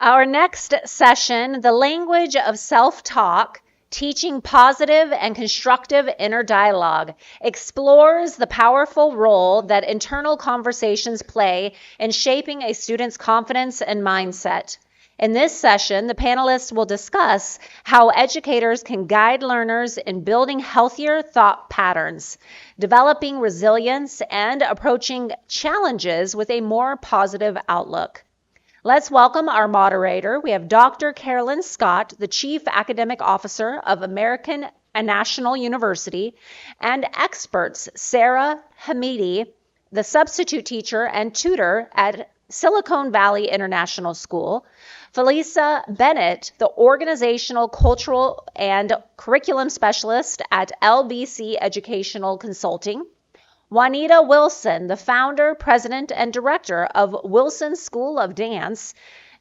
Our next session, The Language of Self-Talk, Teaching Positive and Constructive Inner Dialogue, explores the powerful role that internal conversations play in shaping a student's confidence and mindset. In this session, the panelists will discuss how educators can guide learners in building healthier thought patterns, developing resilience, and approaching challenges with a more positive outlook. Let's welcome our moderator. We have Dr. Carolyn Scott, the Chief Academic Officer of American National University, and experts Sarah Hamidi, the substitute teacher and tutor at Silicon Valley International School, Philisa Bennet, the organizational, cultural, and curriculum specialist at LBC Educational Consulting, Juanita Wilson, the founder, president, and director of Wilson School of Dance,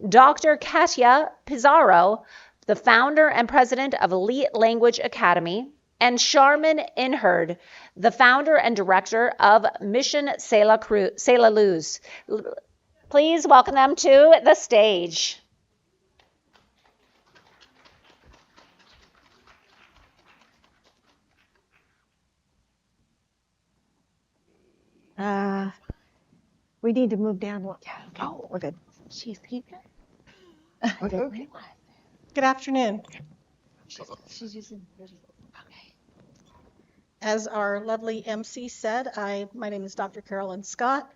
Dr. Katya Pizarro, the founder and president of Elite Language Academy, and Sharman Injerd, the founder and director of Mission Sela Luz. Please welcome them to the stage. We need to move down one. Yeah, okay. Oh, we're good. She's here. Okay. Good afternoon. She's using. Okay. As our lovely MC said, my name is Dr. Carolyn Scott,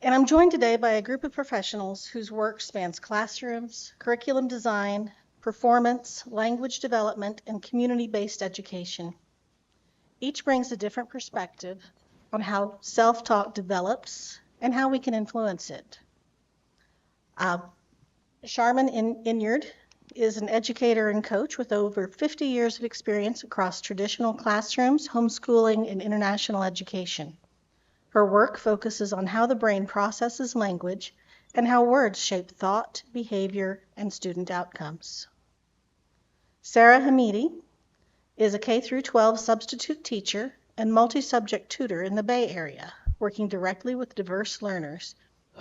and I'm joined today by a group of professionals whose work spans classrooms, curriculum design, performance, language development, and community-based education. Each brings a different perspective on how self-talk develops and how we can influence it. Sharman Injerd is an educator and coach with over 50 years of experience across traditional classrooms, homeschooling, and international education. Her work focuses on how the brain processes language and how words shape thought, behavior, and student outcomes. Sarah Hamidi is a K-12 substitute teacher and multi-subject tutor in the Bay Area, working directly with diverse learners,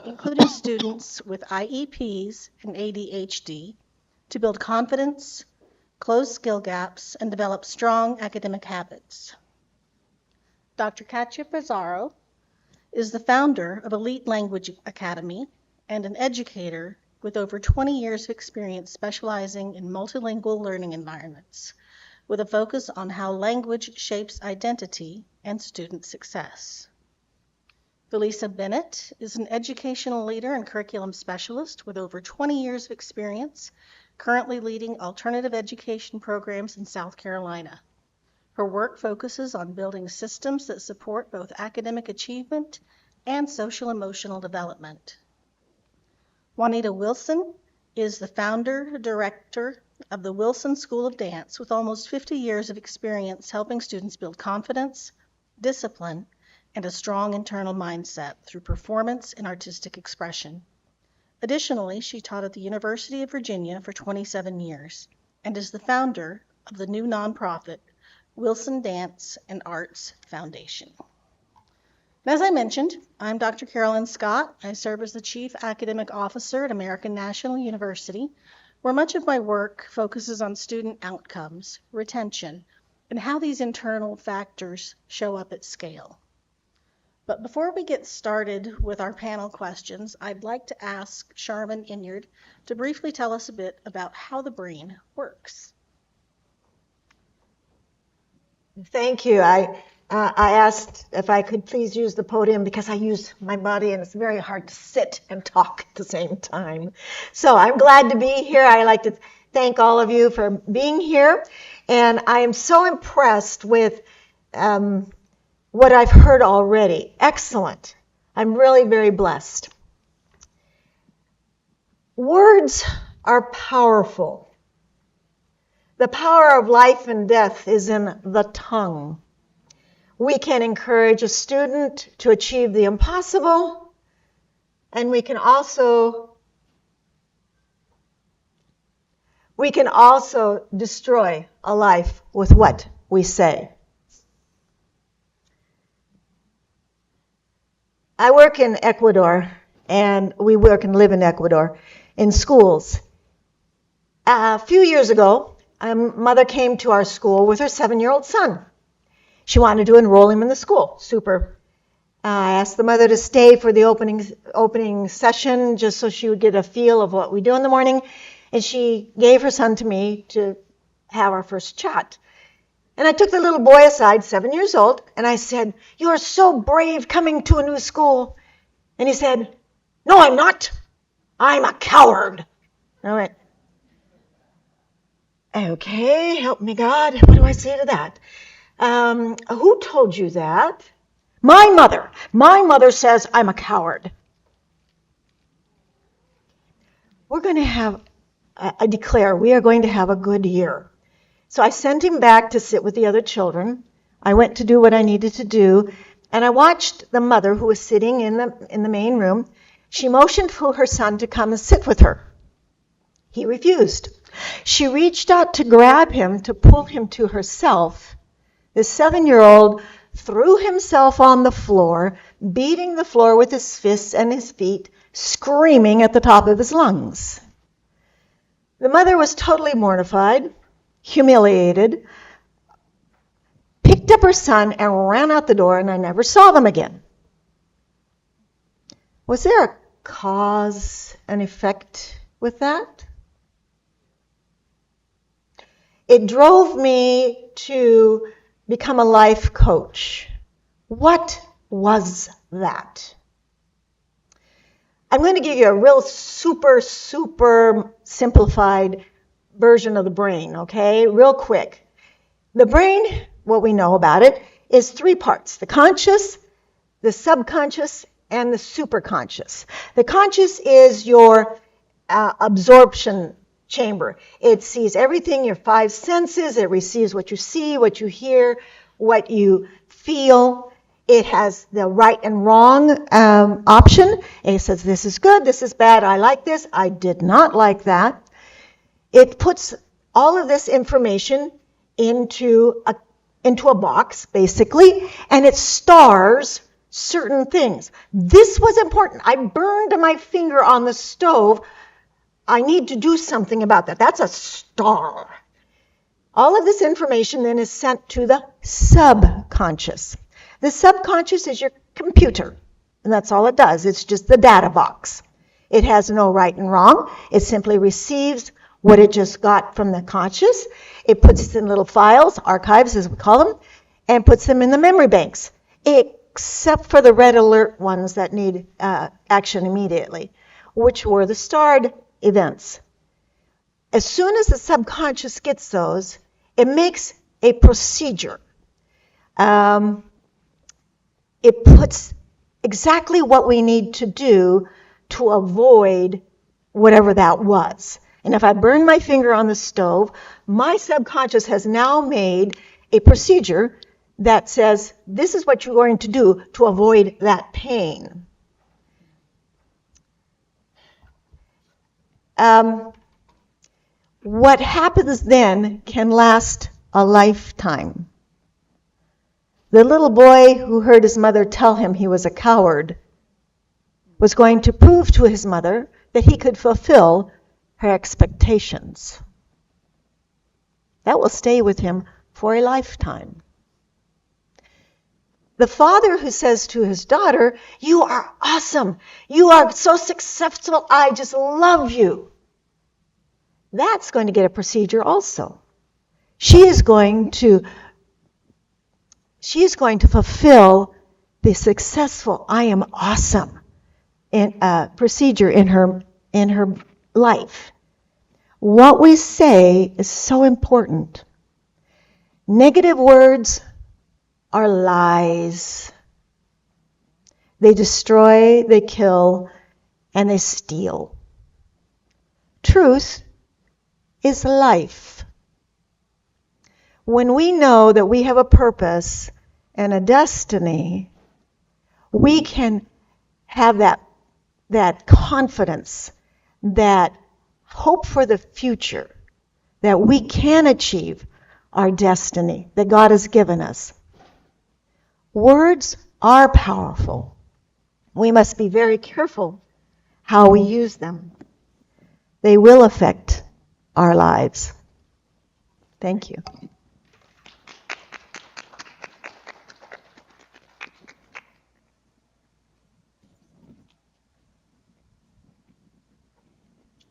including students with IEPs and ADHD, to build confidence, close skill gaps, and develop strong academic habits. Dr. Katya Pizarro is the founder of Elite Language Academy and an educator with over 20 years of experience specializing in multilingual learning environments, with a focus on how language shapes identity and student success. Philisa Bennet is an educational leader and curriculum specialist with over 20 years of experience, currently leading alternative education programs in South Carolina. Her work focuses on building systems that support both academic achievement and social-emotional development. Juanita Wilson is the founder, director of the Wilson School of Dance with almost 50 years of experience helping students build confidence, discipline, and a strong internal mindset through performance and artistic expression. Additionally, she taught at the University of Virginia for 27 years and is the founder of the new nonprofit Wilson Dance and Arts Foundation. And as I mentioned, I'm Dr. Carolyn Scott. I serve as the Chief Academic Officer at American National University, where much of my work focuses on student outcomes, retention, and how these internal factors show up at scale. But before we get started with our panel questions, I'd like to ask Sharman Injerd to briefly tell us a bit about how the brain works. Thank you. I asked if I could please use the podium because I use my body and it's very hard to sit and talk at the same time. So I'm glad to be here. I like to thank all of you for being here. And I am so impressed with what I've heard already. Excellent. I'm really very blessed. Words are powerful. The power of life and death is in the tongue. We can encourage a student to achieve the impossible, and we can also destroy a life with what we say. I work in Ecuador, and we work and live in Ecuador in schools. A few years ago, a mother came to our school with her 7-year-old son. She wanted to enroll him in the school. Super. I asked the mother to stay for the opening session just so she would get a feel of what we do in the morning, and she gave her son to me to have our first chat. And I took the little boy aside, 7 years old, and I said, "You are so brave coming to a new school." And he said, "No, I'm not. I'm a coward." I went, "Okay, help me God. What do I say to that? Who told you that?" "My mother. My mother says I'm a coward." We're going to have, I declare, we are going to have a good year. So I sent him back to sit with the other children. I went to do what I needed to do, and I watched the mother who was sitting in the main room. She motioned for her son to come and sit with her. He refused. She reached out to grab him, to pull him to herself. The 7-year-old threw himself on the floor, beating the floor with his fists and his feet, screaming at the top of his lungs. The mother was totally mortified, humiliated, picked up her son and ran out the door, and I never saw them again. Was there a cause and effect with that? It drove me to become a life coach. What was that? I'm going to give you a real super simplified version of the brain, okay? Real quick. The brain, what we know about it, is 3 parts: the conscious, the subconscious, and the superconscious. The conscious is your absorption chamber. It sees everything, your 5 senses. It receives what you see, what you hear, what you feel. It has the right and wrong option. It says, this is good, this is bad, I like this, I did not like that. It puts all of this information into a box, basically, and it stars certain things. This was important. I burned my finger on the stove. I need to do something about that. That's a star. All of this information then is sent to the subconscious. The subconscious is your computer, and that's all it does. It's just the data box. It has no right and wrong. It simply receives what it just got from the conscious. It puts it in little files, archives as we call them, and puts them in the memory banks, except for the red alert ones that need action immediately, which were the starred events. As soon as the subconscious gets those, it makes a procedure. It puts exactly what we need to do to avoid whatever that was. And if I burn my finger on the stove, my subconscious has now made a procedure that says, this is what you're going to do to avoid that pain. What happens then can last a lifetime. The little boy who heard his mother tell him he was a coward was going to prove to his mother that he could fulfill her expectations. That will stay with him for a lifetime. The father who says to his daughter, "You are awesome. You are so successful. I just love you." That's going to get a procedure also. She is going to fulfill the successful "I am awesome" procedure in her life. What we say is so important. Negative words are lies. They destroy, they kill, and they steal. Truth is life. When we know that we have a purpose and a destiny, we can have that confidence, that hope for the future, that we can achieve our destiny that God has given us. Words are powerful. We must be very careful how we use them. They will affect our lives. Thank you.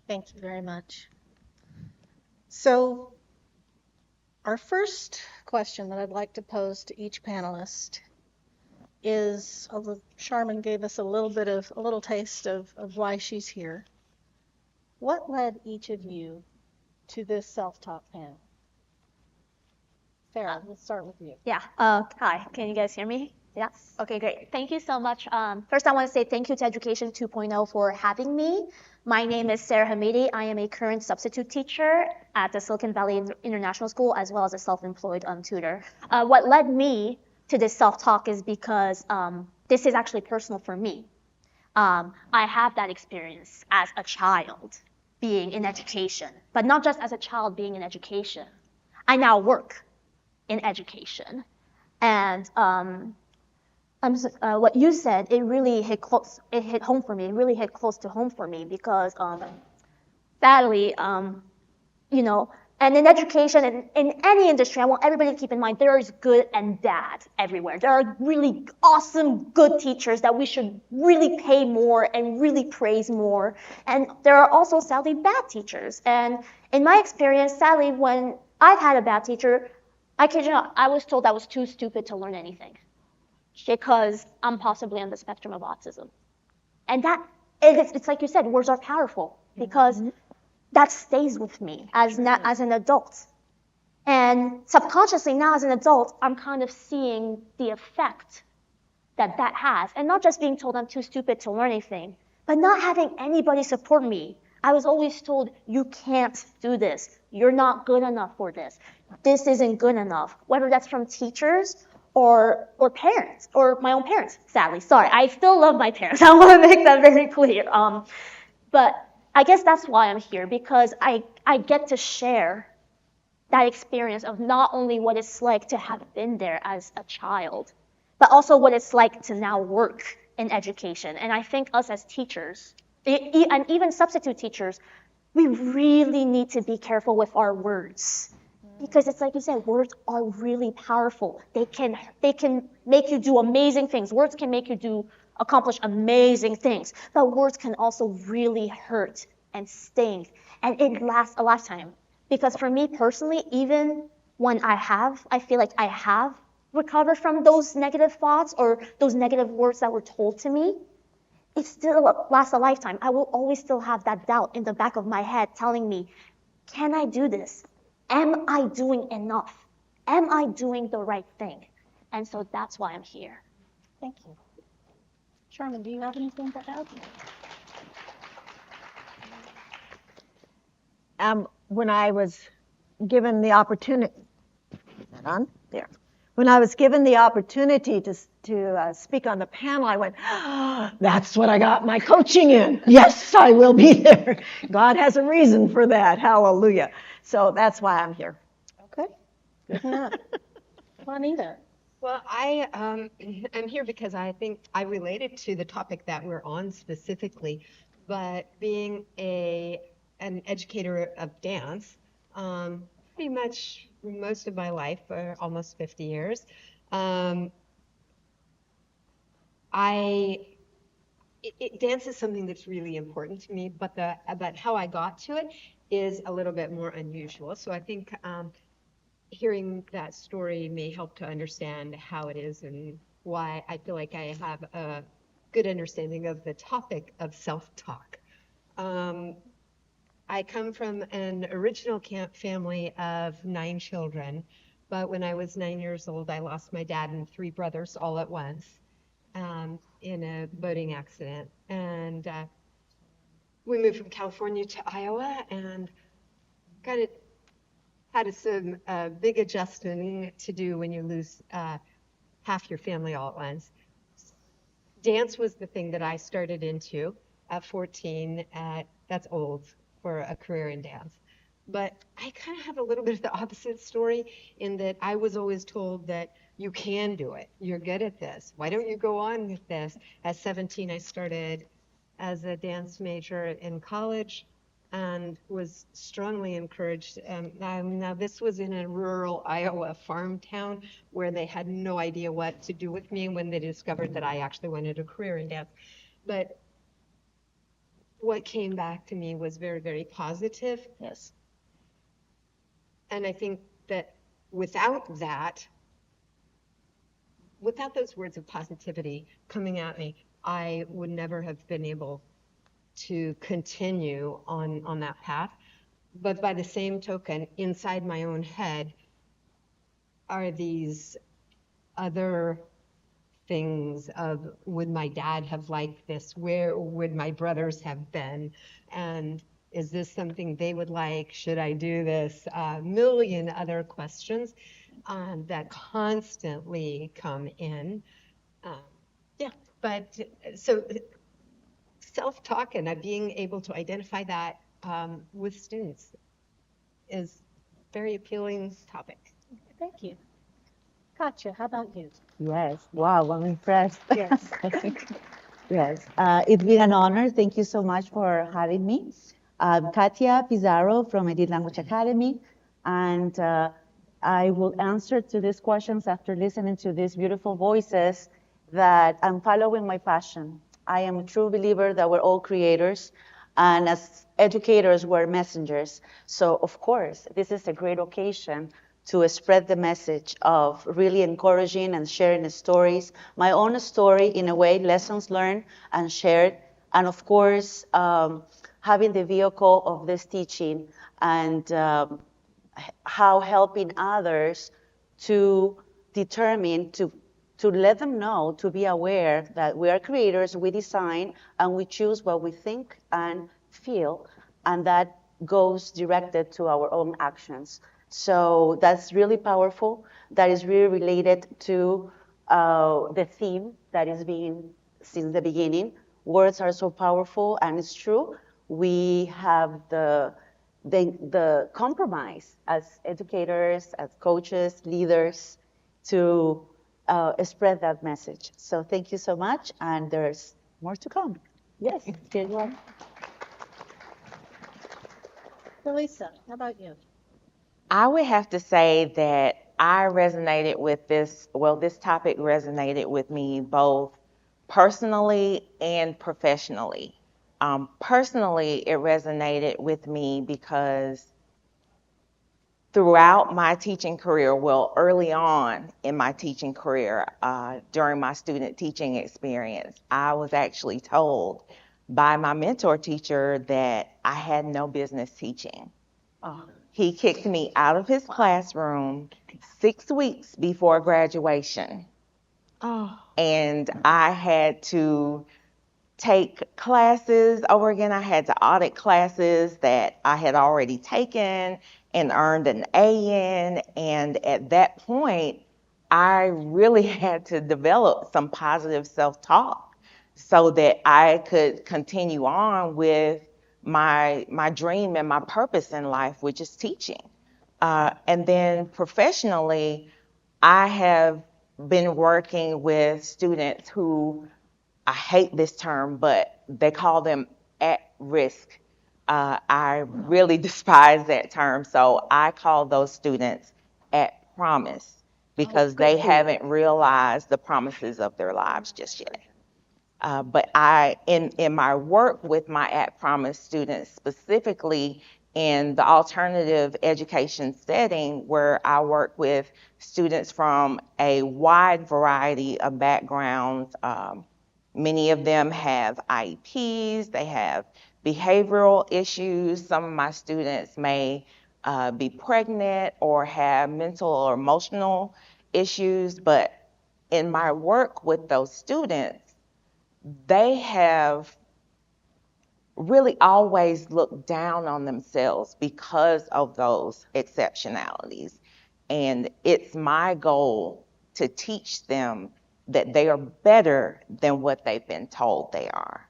Thank you very much. So our first question that I'd like to pose to each panelist is, Sharman gave us a little taste of why she's here. What led each of you to this self-talk panel? Sarah, let's start with you. Yeah. Hi. Can you guys hear me? Yes. Okay, great. Thank you so much. First, I want to say thank you to Education 2.0 for having me. My name is Sarah Hamidi. I am a current substitute teacher at the Silicon Valley International School, as well as a self-employed tutor. What led me to this self-talk is because this is actually personal for me. I have that experience as a child being in education, but not just as a child being in education. I now work in education. And what you said, it really hit close. It hit home for me. It really hit close to home for me because, sadly, you know, and in education and in any industry, I want everybody to keep in mind there is good and bad everywhere. There are really awesome, good teachers that we should really pay more and really praise more. And there are also, sadly, bad teachers. And in my experience, sadly, when I've had a bad teacher, I kid you not, I was told I was too stupid to learn anything because I'm possibly on the spectrum of autism. And it's like you said, words are powerful because that stays with me as an adult. And subconsciously now as an adult, I'm kind of seeing the effect that has. And not just being told I'm too stupid to learn anything, but not having anybody support me. I was always told, you can't do this. You're not good enough for this. This isn't good enough. Whether that's from teachers or parents, or my own parents, sadly. Sorry, I still love my parents. I want to make that very clear. But I guess that's why I'm here, because I get to share that experience of not only what it's like to have been there as a child, but also what it's like to now work in education. And I think us as teachers, and even substitute teachers, we really need to be careful with our words. Because it's like you said, words are really powerful. They can make you do amazing things. Words can make you accomplish amazing things. But words can also really hurt and sting. And it lasts a lifetime. Because for me personally, even when I feel like I have recovered from those negative thoughts or those negative words that were told to me, it still lasts a lifetime. I will always still have that doubt in the back of my head telling me, can I do this? Am I doing enough? Am I doing the right thing? And so that's why I'm here. Thank you. Sharman, do you have anything to add? When I was given the opportunity, When I was given the opportunity to speak on the panel, I went, that's what I got my coaching in. Yes, I will be there. God has a reason for that. Hallelujah. So that's why I'm here. Okay, good enough. Juanita. Well, I'm here because I think I related to the topic that we're on specifically, but being an educator of dance, pretty much most of my life, for almost 50 years, dance is something that's really important to me, but how I got to it is a little bit more unusual. So I think hearing that story may help to understand how it is and why I feel like I have a good understanding of the topic of self-talk. I come from an original camp family of 9 children, but when I was 9 years old, I lost my dad and 3 brothers all at once in a boating accident. And we moved from California to Iowa and kind of had some big adjusting to do when you lose half your family all at once. Dance was the thing that I started into at 14. That's old for a career in dance. But I kind of have a little bit of the opposite story in that I was always told that you can do it. You're good at this. Why don't you go on with this? At 17, I started as a dance major in college and was strongly encouraged. Now, this was in a rural Iowa farm town where they had no idea what to do with me when they discovered that I actually wanted a career in dance. But what came back to me was very, very positive. Yes. And I think that without those words of positivity coming at me, I would never have been able to continue on that path. But by the same token, inside my own head are these other things of, would my dad have liked this? Where would my brothers have been? And is this something they would like? Should I do this? A million other questions that constantly come in. Yeah, but so self-talk and being able to identify that with students is a very appealing topic. Thank you. Katya, how about you? Yes. Wow, I'm impressed. Yes. Yes. It's been an honor. Thank you so much for having me. I'm Katya Pizarro from Edit Language Academy, and I will answer to these questions after listening to these beautiful voices that I'm following my passion. I am a true believer that we're all creators, and as educators, we're messengers. So, of course, this is a great occasion to spread the message of really encouraging and sharing the stories, my own story in a way, lessons learned and shared, and of course, having the vehicle of this teaching and how helping others to determine, to let them know, to be aware that we are creators, we design, and we choose what we think and feel, and that goes directed to our own actions. So that's really powerful. That is really related to the theme that is being since the beginning. Words are so powerful, and it's true. We have the compromise as educators, as coaches, leaders, to spread that message. So thank you so much, and there's more to come. Yes, here you are. Philisa, how about you? I would have to say that I resonated with this, well, this topic resonated with me both personally and professionally. Personally, it resonated with me because throughout my teaching career, well, early on in my teaching career, during my student teaching experience, I was actually told by my mentor teacher that I had no business teaching. He kicked me out of his classroom 6 weeks before graduation. And I had to take classes over again. I had to audit classes that I had already taken and earned an A in. And at that point, I really had to develop some positive self-talk so that I could continue on with my dream and my purpose in life, which is teaching. And then professionally, I have been working with students who, I hate this term, but they call them at risk. I really despise that term, so I call those students at promise because they haven't realized the promises of their lives just yet. But in my work with my at promise students, specifically in the alternative education setting where I work with students from a wide variety of backgrounds, many of them have IEPs, they have behavioral issues. Some of my students may be pregnant or have mental or emotional issues, but in my work with those students, they have really always looked down on themselves because of those exceptionalities. And it's my goal to teach them that they are better than what they've been told they are.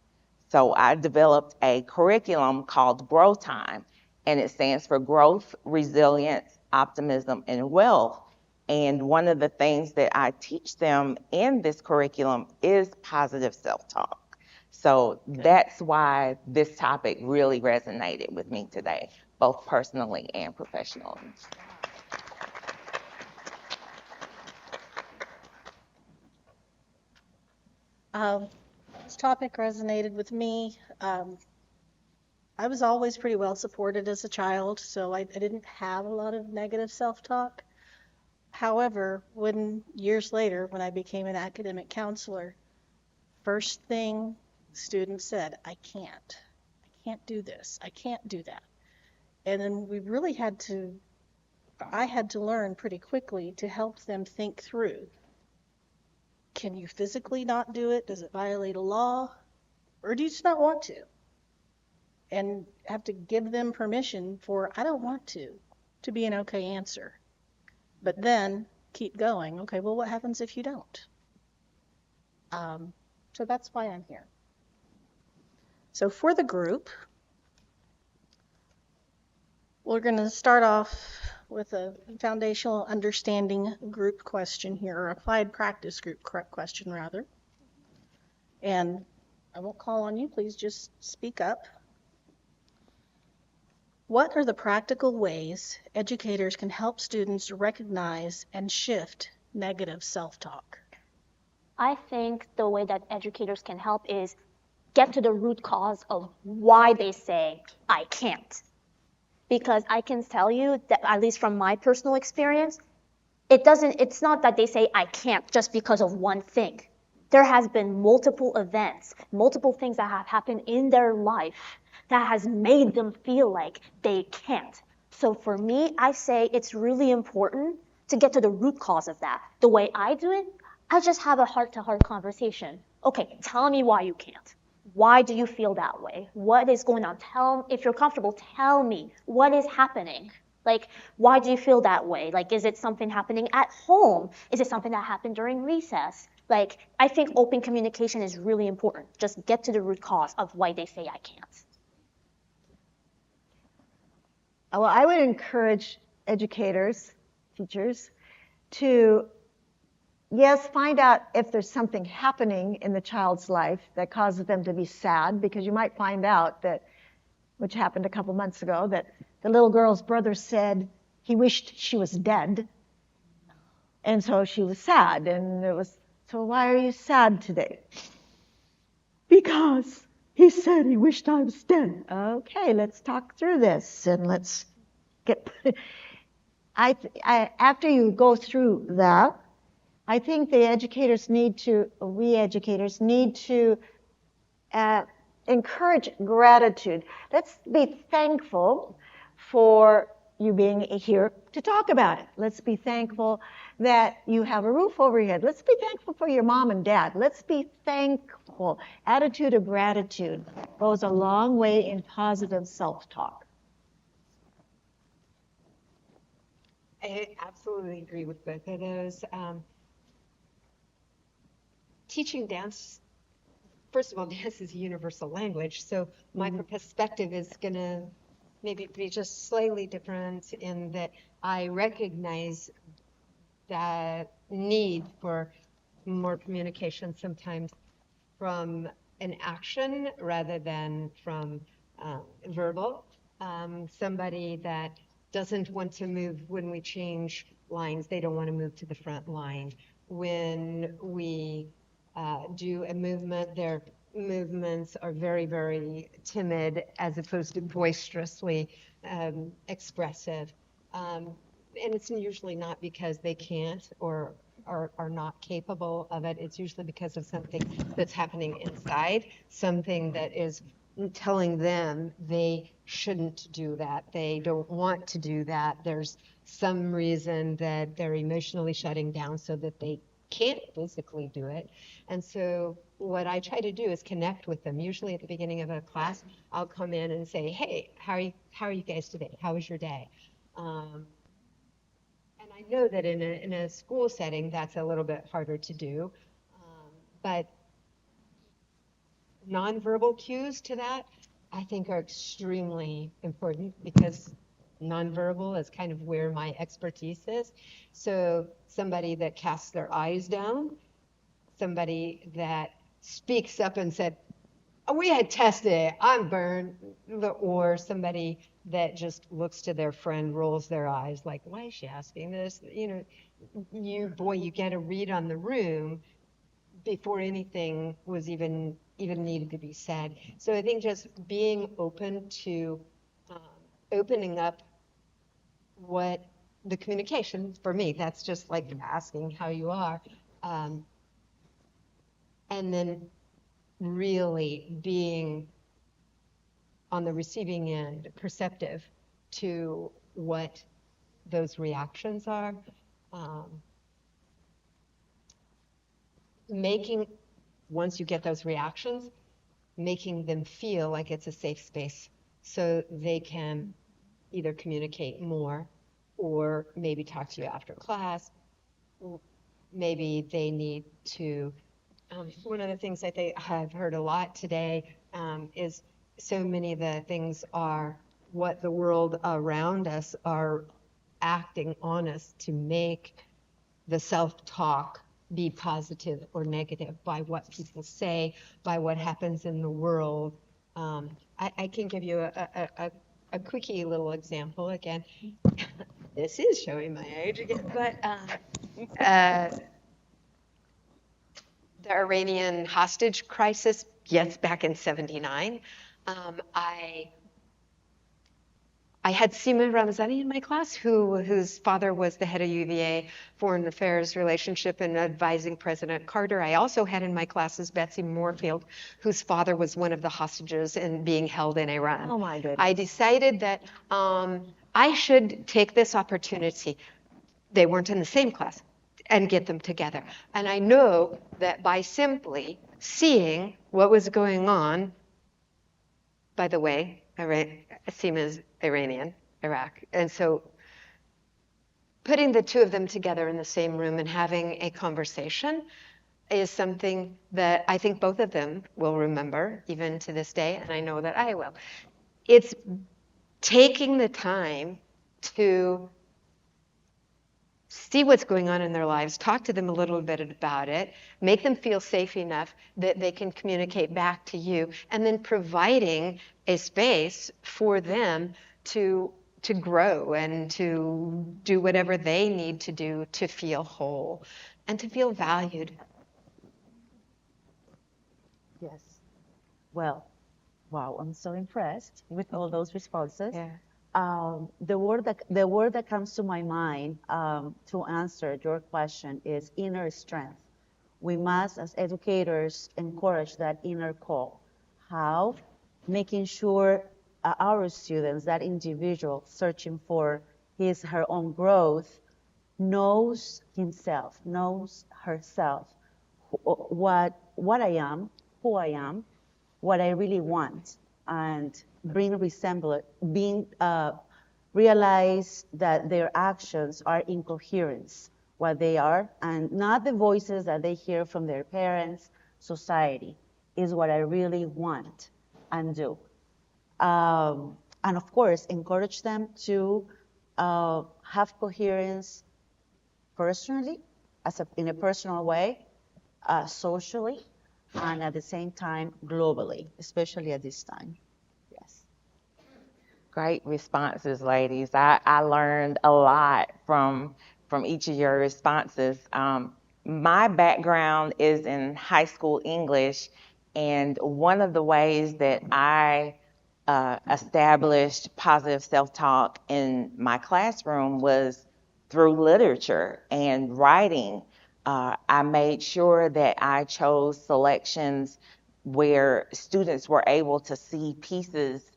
So I developed a curriculum called Grow Time, and it stands for Growth, Resilience, Optimism, and Wealth. And one of the things that I teach them in this curriculum is positive self-talk. So that's why this topic really resonated with me today, both personally and professionally. This topic resonated with me. I was always pretty well supported as a child, so I didn't have a lot of negative self-talk. However, years later, when I became an academic counselor, first thing students said, I can't do this, I can't do that. And then I had to learn pretty quickly to help them think through. Can you physically not do it? Does it violate a law? Or do you just not want to? And have to give them permission for, I don't want to be an okay answer. But then keep going. Okay, well, what happens if you don't? So that's why I'm here. So for the group, we're going to start off with a foundational understanding group question here, or applied practice group question rather. And I won't call on you, please just speak up. What are the practical ways educators can help students recognize and shift negative self-talk? I think the way that educators can help is get to the root cause of why they say, I can't. Because I can tell you that, at least from my personal experience, it's not that they say I can't just because of one thing. There has been multiple events, multiple things that have happened in their life that has made them feel like they can't. So for me, I say it's really important to get to the root cause of that. The way I do it, I just have a heart-to-heart conversation. Okay, tell me why you can't. Why do you feel that way? What is going on? If you're comfortable, tell me what is happening. Like, why do you feel that way? Like, is it something happening at home? Is it something that happened during recess? Like, I think open communication is really important. Just get to the root cause of why they say I can't. Well, I would encourage educators, teachers, to, yes, find out if there's something happening in the child's life that causes them to be sad, because you might find out that, which happened a couple months ago, that the little girl's brother said he wished she was dead. And so she was sad. And it was, so why are you sad today? Because he said he wished I was dead. Okay, let's talk through this and let's get. After you go through that, I think we educators need to encourage gratitude. Let's be thankful for you being here to talk about it. Let's be thankful that you have a roof over your head. Let's be thankful for your mom and dad. Let's be thankful. Attitude of gratitude goes a long way in positive self-talk. I absolutely agree with both of those. Teaching dance, first of all, dance is a universal language, so my perspective is going to maybe be just slightly different in that I recognize that need for more communication sometimes from an action rather than from verbal. Somebody that doesn't want to move when we change lines, they don't want to move to the front line. When we do a movement, their movements are very, very timid as opposed to boisterously expressive. And it's usually not because they can't or are not capable of it. It's usually because of something that's happening inside, something that is telling them they shouldn't do that. They don't want to do that. There's some reason that they're emotionally shutting down so that they can't physically do it. And so what I try to do is connect with them. Usually at the beginning of a class, I'll come in and say, hey, how are you guys today? How was your day? And I know that in a school setting, that's a little bit harder to do. But nonverbal cues to that, I think, are extremely important because nonverbal is kind of where my expertise is. So somebody that casts their eyes down, somebody that speaks up and said, we had tested it. I'm burned, or somebody that just looks to their friend, rolls their eyes, like, why is she asking this? You know, you get a read on the room before anything was even needed to be said. So I think just being open to opening up what the communication, for me, that's just like asking how you are. And then really being on the receiving end, perceptive to what those reactions are. Once you get those reactions, making them feel like it's a safe space so they can either communicate more or maybe talk to you after class. Maybe they need to, one of the things I think I've heard a lot today is so many of the things are what the world around us are acting on us to make the self-talk be positive or negative by what people say, by what happens in the world. I can give you a quickie little example again. This is showing my age again, but the Iranian hostage crisis, yes, back in '79. I had Seema Ramazani in my class, whose father was the head of UVA Foreign Affairs Relationship and advising President Carter. I also had in my classes Betsy Moorfield, whose father was one of the hostages and being held in Iran. Oh my goodness. I decided that I should take this opportunity. They weren't in the same class, and get them together. And I know that by simply seeing what was going on, by the way, Seema is Iranian, Iraq. And so putting the two of them together in the same room and having a conversation is something that I think both of them will remember even to this day, and I know that I will. It's taking the time to see what's going on in their lives, talk to them a little bit about it, make them feel safe enough that they can communicate back to you, and then providing a space for them to grow and to do whatever they need to do to feel whole and to feel valued. Yes. Well, wow, I'm so impressed with all those responses. Yeah. The word that comes to my mind to answer your question is inner strength. We must, as educators, encourage that inner call. How? Making sure our students, that individual searching for his, her own growth, knows himself, knows herself, what I am, who I am, what I really want, and realize that their actions are in coherence, what they are, and not the voices that they hear from their parents, society, is what I really want and do. And of course, encourage them to have coherence personally, in a personal way, socially, and at the same time, globally, especially at this time. Yes. Great responses, ladies. I learned a lot from each of your responses. My background is in high school English, and one of the ways that I established positive self-talk in my classroom was through literature and writing. I made sure that I chose selections where students were able to see pieces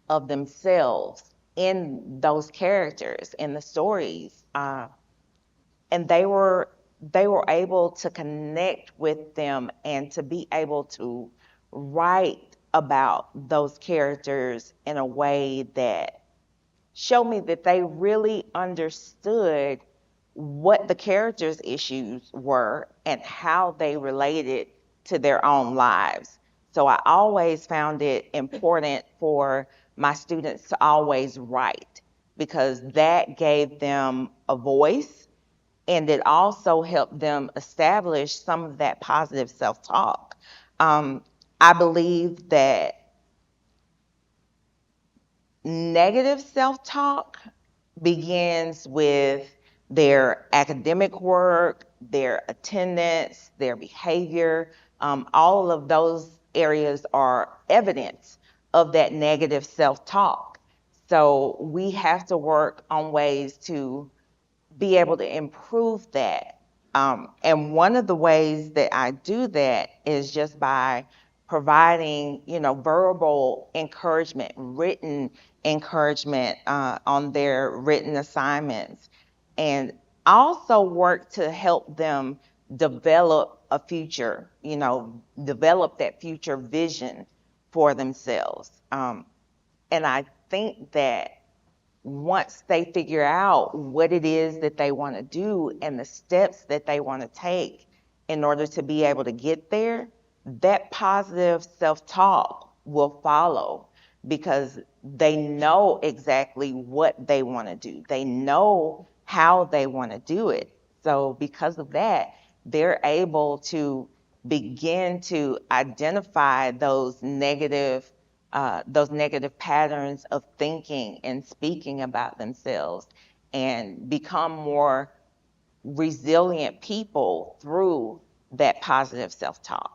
of themselves in those characters, in the stories, and they were able to connect with them and to be able to write about those characters in a way that showed me that they really understood what the characters' issues were and how they related to their own lives. So I always found it important for my students to always write, because that gave them a voice, and it also helped them establish some of that positive self-talk. I believe that negative self-talk begins with their academic work, their attendance, their behavior. All of those areas are evidence of that negative self-talk. So we have to work on ways to be able to improve that. And one of the ways that I do that is just by providing, verbal encouragement, written encouragement on their written assignments, and also work to help them develop a future, develop that future vision for themselves. And I think that once they figure out what it is that they want to do and the steps that they want to take in order to be able to get there, that positive self-talk will follow because they know exactly what they want to do. They know how they want to do it. So because of that, they're able to begin to identify those negative patterns of thinking and speaking about themselves and become more resilient people through that positive self-talk.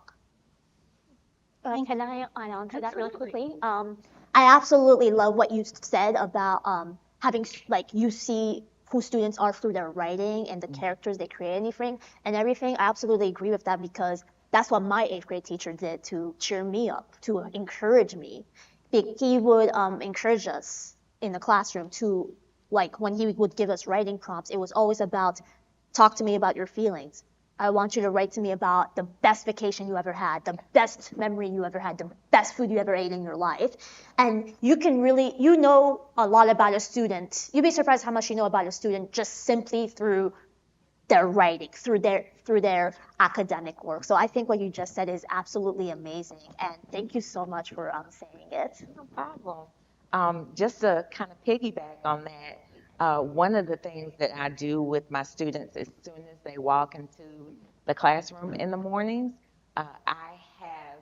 Can I add on to that really quickly? I absolutely love what you said about having, like, you see who students are through their writing and the characters they create and everything. I absolutely agree with that because that's what my 8th grade teacher did to cheer me up, to encourage me. He would encourage us in the classroom to, like, when he would give us writing prompts, it was always about, talk to me about your feelings. I want you to write to me about the best vacation you ever had, the best memory you ever had, the best food you ever ate in your life. And you can really, know a lot about a student. You'd be surprised how much you know about a student just simply through their writing, through their academic work. So I think what you just said is absolutely amazing. And thank you so much for saying it. No problem. Just to kind of piggyback on that, one of the things that I do with my students as soon as they walk into the classroom in the mornings, I have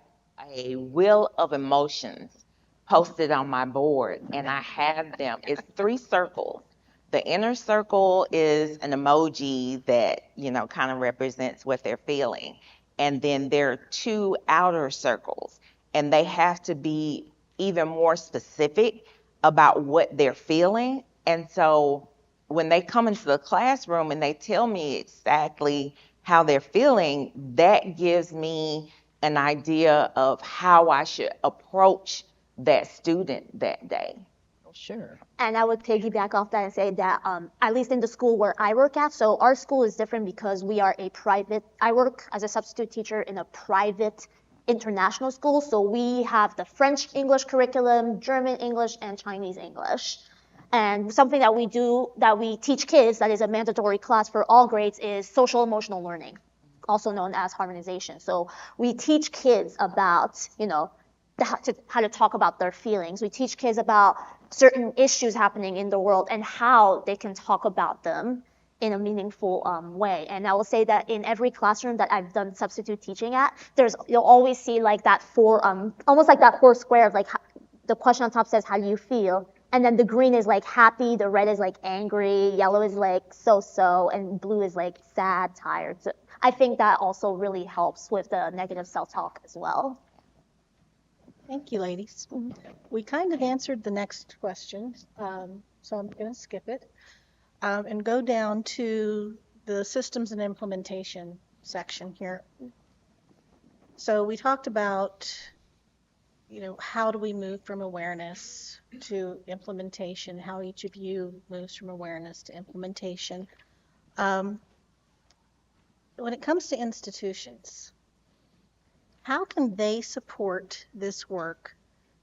a wheel of emotions posted on my board, and I have them. It's 3 circles. The inner circle is an emoji that, kind of represents what they're feeling. And then there are 2 outer circles, and they have to be even more specific about what they're feeling. And so when they come into the classroom and they tell me exactly how they're feeling, that gives me an idea of how I should approach that student that day. Sure. And I would piggyback off that and say that at least in the school where I work at, so our school is different because we are a private, I work as a substitute teacher in a private international school. So we have the French English curriculum, German English, and Chinese English. And something that we do, that we teach kids, that is a mandatory class for all grades, is social emotional learning, also known as harmonization. So we teach kids about, how to talk about their feelings. We teach kids about certain issues happening in the world and how they can talk about them in a meaningful way. And I will say that in every classroom that I've done substitute teaching at, you'll always see like that 4, almost like that 4 square of like the question on top says, how do you feel? And then the green is like happy, the red is like angry, yellow is like so-so, and blue is like sad, tired. So I think that also really helps with the negative self-talk as well. Thank you, ladies. We kind of answered the next question, so I'm going to skip it and go down to the systems and implementation section here. So we talked about, how do we move from awareness to implementation, how each of you moves from awareness to implementation. When it comes to institutions, how can they support this work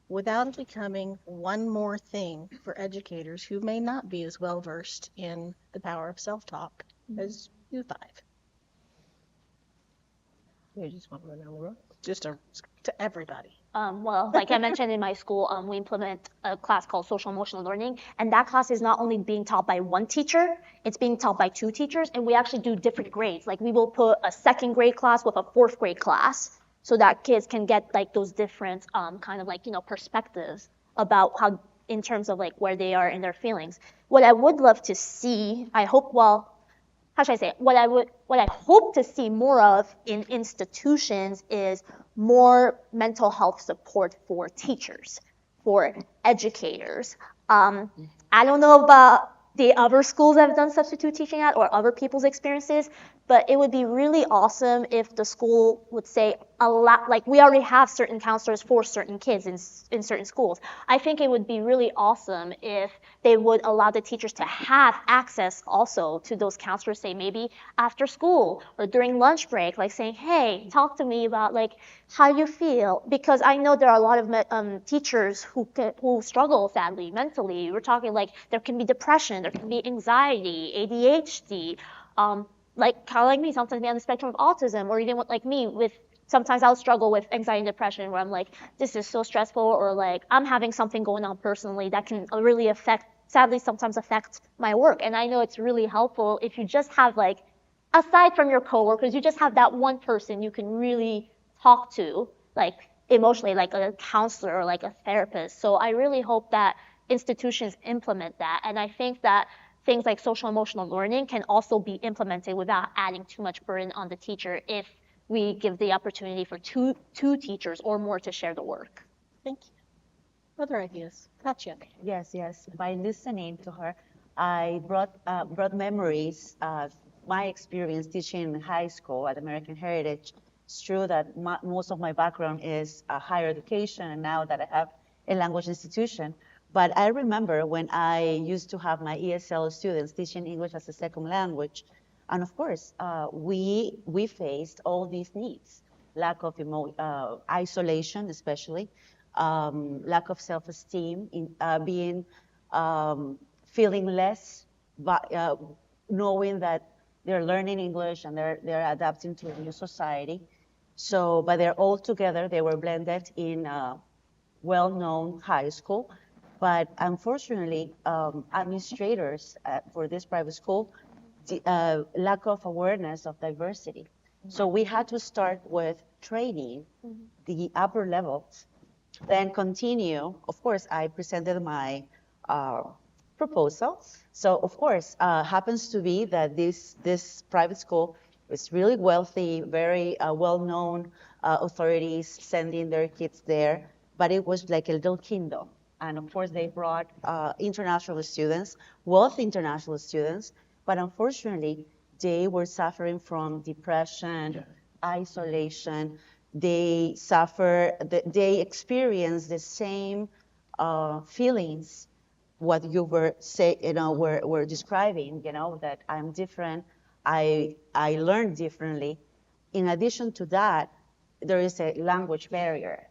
without it becoming one more thing for educators who may not be as well versed in the power of self-talk as you 5? You just want to run down the road? Just to everybody. Well, like I mentioned in my school, we implement a class called social emotional learning, and that class is not only being taught by one teacher, it's being taught by 2 teachers, and we actually do different grades. Like we will put a 2nd grade class with a 4th grade class. so that kids can get like those different kind of like, perspectives about how, in terms of like where they are in their feelings. What I would love to see, I hope, well, how should I say it? What I hope to see more of in institutions is more mental health support for teachers, for educators. I don't know about the other schools I've done substitute teaching at or other people's experiences, but it would be really awesome if the school would say a lot, like we already have certain counselors for certain kids in certain schools. I think it would be really awesome if they would allow the teachers to have access also to those counselors, say maybe after school or during lunch break, like saying, hey, talk to me about like how you feel, because I know there are a lot of teachers who struggle sadly mentally. We're talking like there can be depression, there can be anxiety, ADHD, like kind of like me, sometimes be on the spectrum of autism, or even like me with sometimes I'll struggle with anxiety and depression where I'm like, this is so stressful, or like I'm having something going on personally that can really sadly sometimes affect my work. And I know it's really helpful if you just have like, aside from your coworkers, you just have that one person you can really talk to, like emotionally, like a counselor or like a therapist. So I really hope that institutions implement that. And I think that things like social emotional learning can also be implemented without adding too much burden on the teacher if we give the opportunity for two teachers or more to share the work. Thank you. Other ideas? Katya. Yes. By listening to her, I brought memories of my experience teaching in high school at American Heritage. It's true that most of my background is higher education, and now that I have a language institution. But I remember when I used to have my ESL students teaching English as a second language, and of course, we faced all these needs: lack of isolation, especially, lack of self-esteem, being feeling less, but knowing that they're learning English and they're adapting to a new society. So, but they're all together. They were blended in a well-known high school. But unfortunately, administrators for this private school, lack of awareness of diversity. So we had to start with training the upper levels, then continue. Of course, I presented my proposal. So of course, happens to be that this private school is really wealthy, very well-known authorities sending their kids there, but it was like a little kingdom. And of course, they brought international students, wealthy international students, but unfortunately, they were suffering from depression, isolation. They experienced the same feelings what you were describing, that I'm different, I learn differently. In addition to that, there is a language barrier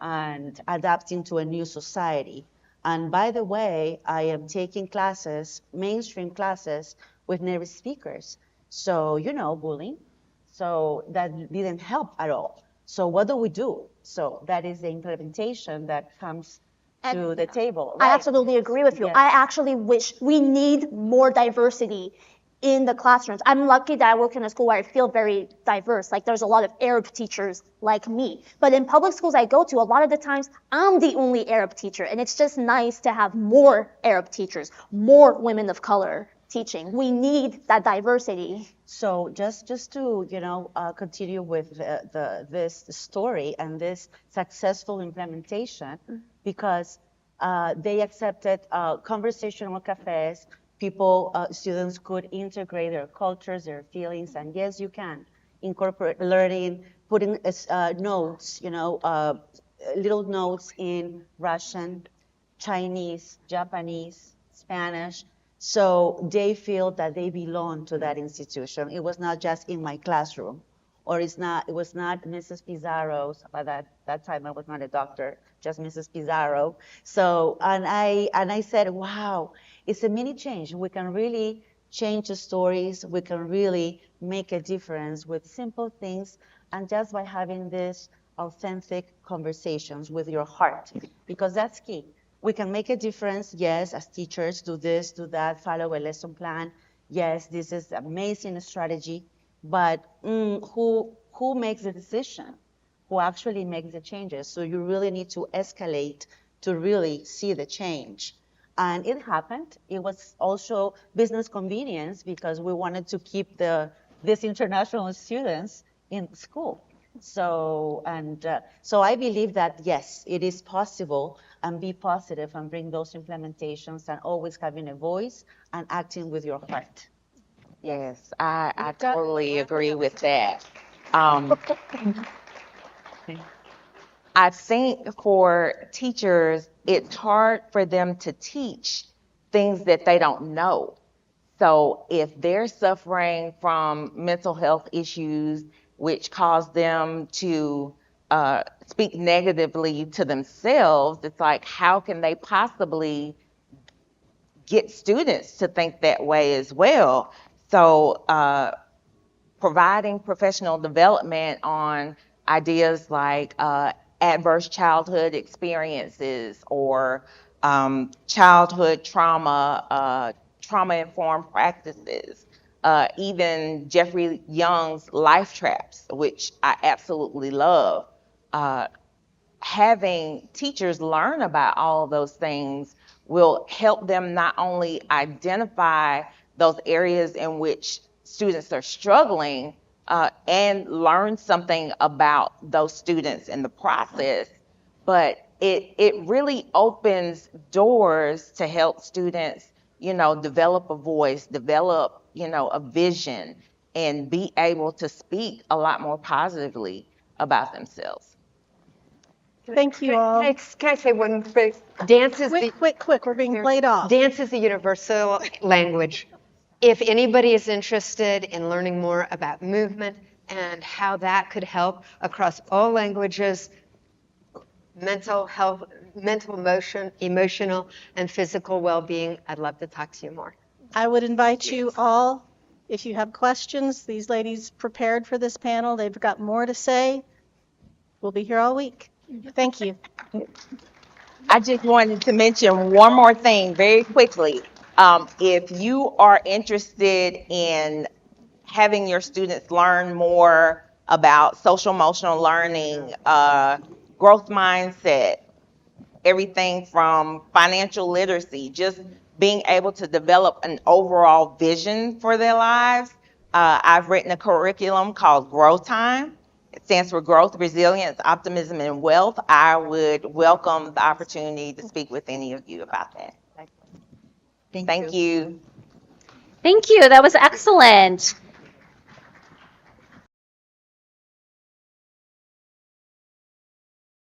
and adapting to a new society. And by the way, I am taking classes, mainstream classes, with native speakers. So, bullying. So that didn't help at all. So what do we do? So that is the implementation that comes to the table. I Right. absolutely agree with you. Yes. I actually wish we need more diversity in the classrooms. I'm lucky that I work in a school where I feel very diverse. Like there's a lot of Arab teachers like me. But in public schools I go to, a lot of the times I'm the only Arab teacher. And it's just nice to have more Arab teachers, more women of color teaching. We need that diversity. So just to continue with this story and this successful implementation, because they accepted conversational cafes. People, students could integrate their cultures, their feelings, and yes, you can incorporate learning, putting notes, little notes in Russian, Chinese, Japanese, Spanish. So they feel that they belong to that institution. It was not just in my classroom, or it was not Mrs. Pizarro's. By that time I was not a doctor, just Mrs. Pizarro. So, and I said, wow, it's a mini change. We can really change the stories. We can really make a difference with simple things, and just by having this authentic conversations with your heart, because that's key. We can make a difference, yes, as teachers, do this, do that, follow a lesson plan. Yes, this is amazing strategy, but who makes the decision? who actually makes the changes. So you really need to escalate to really see the change. And it happened. It was also business convenience because we wanted to keep these international students in school. So I believe that yes, it is possible, and be positive and bring those implementations, and always having a voice and acting with your heart. Yes, I totally agree with that. Um, I think for teachers, it's hard for them to teach things that they don't know. So if they're suffering from mental health issues, which cause them to speak negatively to themselves, it's like, how can they possibly get students to think that way as well? So providing professional development on ideas like adverse childhood experiences or childhood trauma, trauma-informed practices, even Jeffrey Young's life traps, which I absolutely love. Having teachers learn about all of those things will help them not only identify those areas in which students are struggling and learn something about those students in the process, but it really opens doors to help students, develop a voice, develop, a vision, and be able to speak a lot more positively about themselves. Thank you all. Can I say one thing? Dance is Quick, we're being played off. Dance is a universal language. If anybody is interested in learning more about movement and how that could help across all languages, mental health, emotional, and physical well-being, I'd love to talk to you more. I would invite you all, if you have questions, these ladies prepared for this panel. They've got more to say. We'll be here all week. Thank you. I just wanted to mention one more thing very quickly. If you are interested in having your students learn more about social emotional learning, growth mindset, everything from financial literacy, just being able to develop an overall vision for their lives, I've written a curriculum called Growth Time. It stands for Growth, Resilience, Optimism, and Wealth. I would welcome the opportunity to speak with any of you about that. Thank you. Thank you. That was excellent.